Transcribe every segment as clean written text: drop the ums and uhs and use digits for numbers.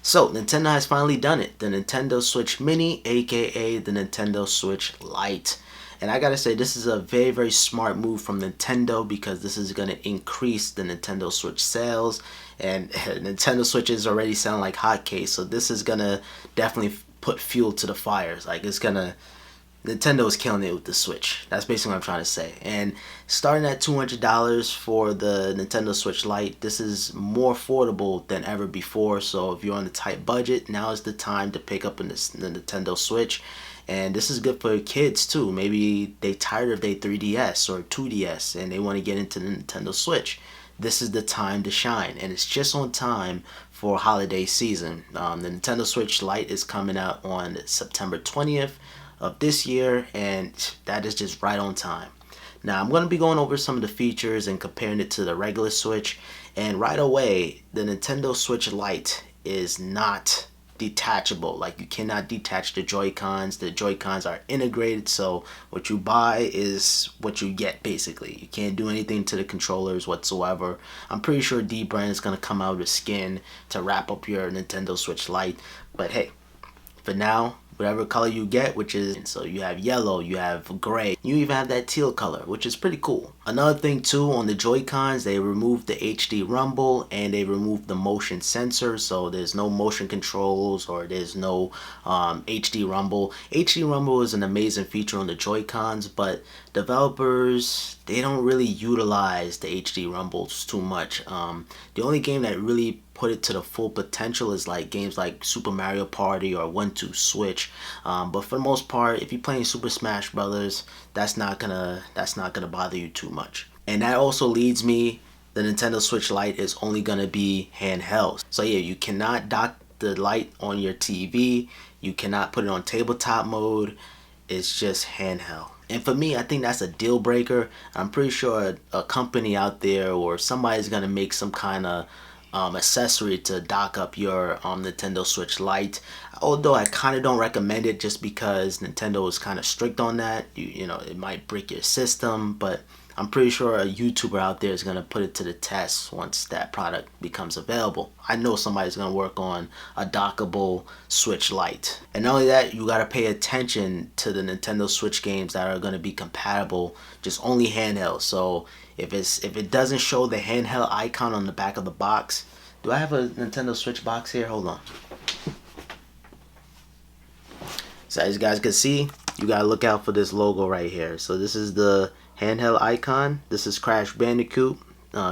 So Nintendo has finally done it. The Nintendo Switch Mini, aka the Nintendo Switch Lite. And I gotta say, this is a very, very smart move from Nintendo because this is gonna increase the Nintendo Switch sales. And Nintendo Switch is already selling like hotcakes, so this is gonna definitely put fuel to the fires. Like, it's gonna, Nintendo is killing it with the Switch. That's basically what I'm trying to say. And starting at $200 for the Nintendo Switch Lite, this is more affordable than ever before. So if you're on a tight budget, now is the time to pick up the Nintendo Switch. And this is good for kids too. Maybe they tired of their 3DS or 2DS and they want to get into the Nintendo Switch. This is the time to shine, and it's just on time for holiday season. The Nintendo Switch Lite is coming out on September 20th of this year, and that is just right on time. Now I'm going to be going over some of the features and comparing it to the regular Switch, and right away the Nintendo Switch Lite is not detachable. Like, you cannot detach the Joy-Cons. The Joy-Cons are integrated, so what you buy is what you get basically. You can't do anything to the controllers whatsoever. I'm pretty sure D-Brand is going to come out with skin to wrap up your Nintendo Switch Lite, but hey, for now, whatever color you get, which is, so you have yellow, you have gray, you even have that teal color, which is pretty cool. Another thing too, on the Joy-Cons, they removed the HD rumble and they removed the motion sensor, so there's no motion controls or there's no HD rumble. HD rumble is an amazing feature on the Joy-Cons, but developers, they don't really utilize the HD rumbles too much. The only game that really put it to the full potential is like games like Super Mario Party or 1-2 Switch, but for the most part, if you're playing Super Smash Brothers, that's not gonna bother you too much. And that also leads me, the Nintendo Switch Lite is only gonna be handheld. So yeah, you cannot dock the Lite on your TV, you cannot put it on tabletop mode, it's just handheld. And for me, I think that's a deal breaker. I'm pretty sure a company out there or somebody's gonna make some kind of accessory to dock up your Nintendo Switch Lite. Although I kind of don't recommend it just because Nintendo is kind of strict on that. You know, it might break your system, but I'm pretty sure a YouTuber out there is going to put it to the test once that product becomes available. I know somebody's going to work on a dockable Switch Lite. And not only that, you got to pay attention to the Nintendo Switch games that are going to be compatible, just only handheld. So if it doesn't show the handheld icon on the back of the box, do I have a Nintendo Switch box here? Hold on. So as you guys can see, you gotta look out for this logo right here. So this is the handheld icon. This is Crash Bandicoot,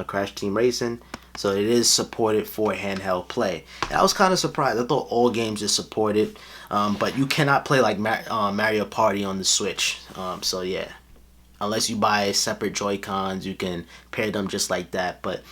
Crash Team Racing. So it is supported for handheld play. And I was kind of surprised. I thought all games is supported, but you cannot play like Mario Party on the Switch. So yeah, unless you buy separate Joy-Cons, you can pair them just like that. But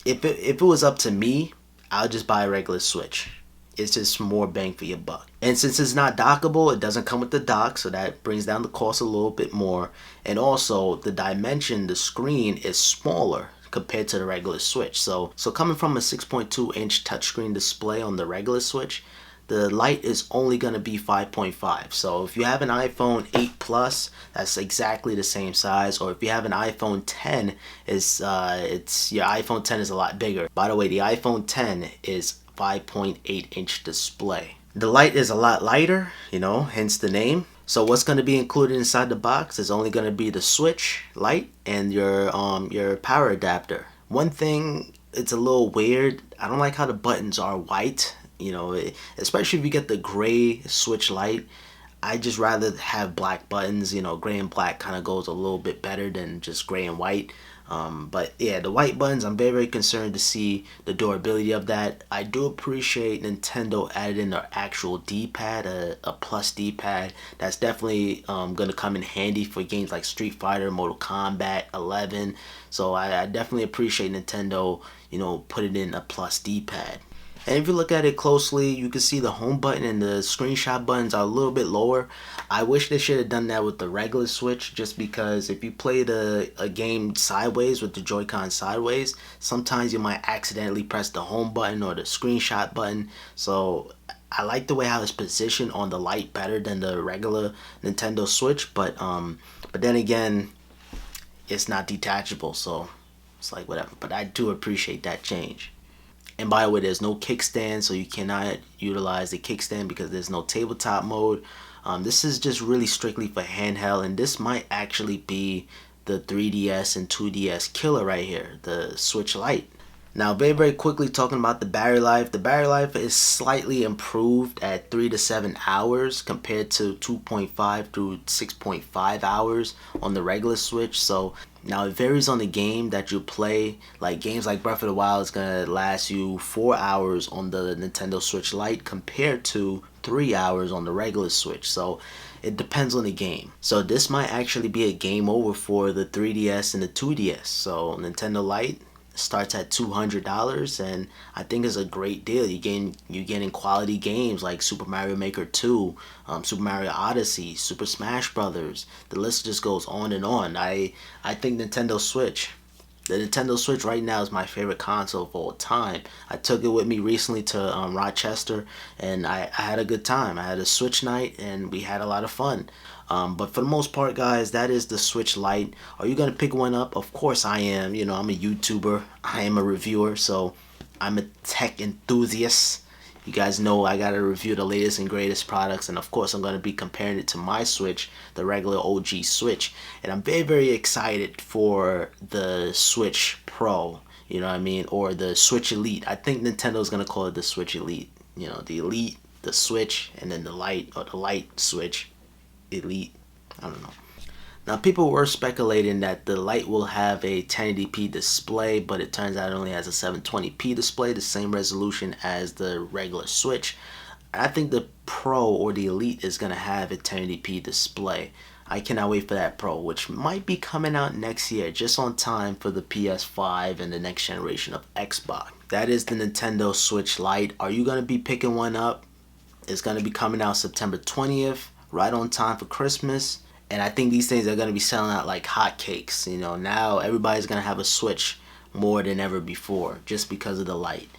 if it was up to me, I'll just buy a regular Switch. It's just more bang for your buck. And since it's not dockable, it doesn't come with the dock, so that brings down the cost a little bit more. And also, the dimension, the screen is smaller compared to the regular Switch. So coming from a 6.2-inch touchscreen display on the regular Switch, the Lite is only going to be 5.5. So if you have an iPhone 8 Plus, that's exactly the same size. Or if you have an iPhone 10, it's your iPhone 10 is a lot bigger. By the way, the iPhone 10 is 5.8-inch display. The Lite is a lot lighter, you know, hence the name. So what's going to be included inside the box is only going to be the Switch Lite and your power adapter. One thing, it's a little weird. I don't like how the buttons are white. You know, especially if you get the gray Switch Lite. I just rather have black buttons. You know, gray and black kind of goes a little bit better than just gray and white. But yeah, the white buttons, I'm very, very concerned to see the durability of that. I do appreciate Nintendo added in their actual D-pad, a plus D-pad. That's definitely going to come in handy for games like Street Fighter, Mortal Kombat 11. So I definitely appreciate Nintendo, you know, putting in a plus D-pad. And if you look at it closely, you can see the home button and the screenshot buttons are a little bit lower. I wish they should have done that with the regular Switch, just because if you played a game sideways with the Joy-Con sideways, sometimes you might accidentally press the home button or the screenshot button. So I like the way how it's positioned on the Lite better than the regular Nintendo Switch, but then again, it's not detachable, so it's like whatever. But I do appreciate that change. And by the way, there's no kickstand, so you cannot utilize the kickstand because there's no tabletop mode. This is just really strictly for handheld, and this might actually be the 3DS and 2DS killer right here, the Switch Lite. Now, very quickly talking about the battery life. The battery life is slightly improved at 3 to 7 hours compared to 2.5 to 6.5 hours on the regular Switch. So now it varies on the game that you play. Like games like Breath of the Wild is gonna last you 4 hours on the Nintendo Switch Lite compared to 3 hours on the regular Switch. So it depends on the game. So this might actually be a game over for the 3DS and the 2DS. So Nintendo Lite starts at $200, and I think it's a great deal. You're getting quality games like Super Mario Maker 2, Super Mario Odyssey, Super Smash Brothers. The list just goes on and on. I think the Nintendo Switch right now is my favorite console of all time. I took it with me recently to Rochester, and I had a good time. I had a Switch night, and we had a lot of fun. But for the most part, guys, that is the Switch Lite. Are you going to pick one up? Of course I am. You know, I'm a YouTuber. I am a reviewer, so I'm a tech enthusiast. You guys know I got to review the latest and greatest products, and of course I'm going to be comparing it to my Switch, the regular OG Switch. And I'm very excited for the Switch Pro, you know what I mean, or the Switch Elite. I think Nintendo's going to call it the Switch Elite. You know, the Elite, the Switch, and then the Lite, or the Lite Switch. Elite, I don't know. Now, people were speculating that the Lite will have a 1080p display, but it turns out it only has a 720p display, the same resolution as the regular Switch. I think the Pro or the Elite is going to have a 1080p display. I cannot wait for that Pro, which might be coming out next year, just on time for the PS5 and the next generation of Xbox. That is the Nintendo Switch Lite. Are you going to be picking one up? It's going to be coming out September 20th. Right on time for Christmas, and I think these things are going to be selling out like hotcakes. You know, now everybody's going to have a Switch more than ever before just because of the Lite.